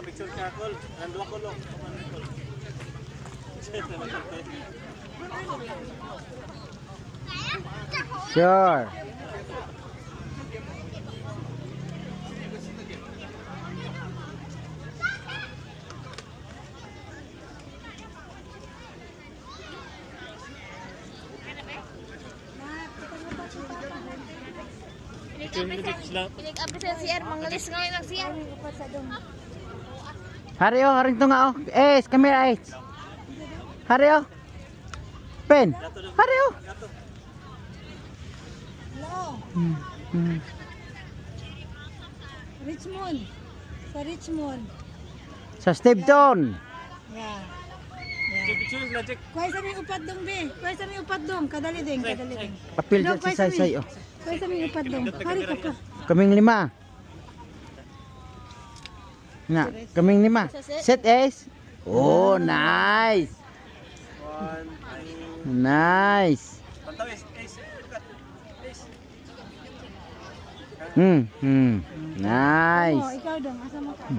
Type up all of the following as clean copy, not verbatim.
Picture ka, Col. Nandua ko lang. Sure. Pinig-abis sa CR, mangalis ngayon ang CR. Hari oh, haring to nga oh. Come here, Hari oh. Pen. Hari oh. Richmond. Sa Richmond. Sa Steventon. Yeah. Picture sila, check. Kuhay sa may upat dong, be. Kuhay sa may upat dong. Kadali ding. Apil dyan si Saysay oh. Kuhay sa may upat dong. Hari ka pa. Kaming 5. Na, kaming 5. Set ace. Oh, nice. Nice. Pantaw, ace. Nice. Oh, ikaw dong. Asa mo ka?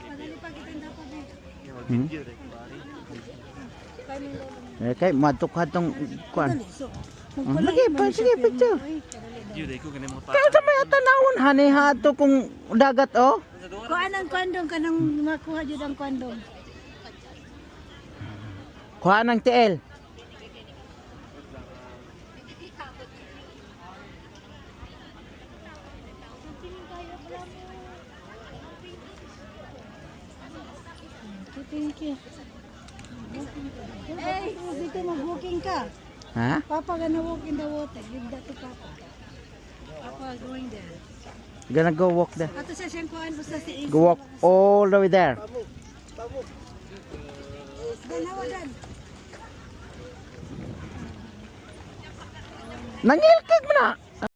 Madali pa kita na pa, be. Kay matuk hatong kuan. Dali, so. Sige, picture. Yun, ko ganun mga Kaya sa may tanawon hani hato kung dagat oh. Kuhaan ang kwandong ka nang makuha dyan ang kwandong. Kuha ng TL. Thank you. Hey, dito mag-walking ka. Ha? Papa gonna walk in the water. Give that to Papa. Papa going there. Gonna go walk there. Ato siya siyang kuhaan basta si Ace. Go walk all the way there. Ganawagan. Nangilkag mo na.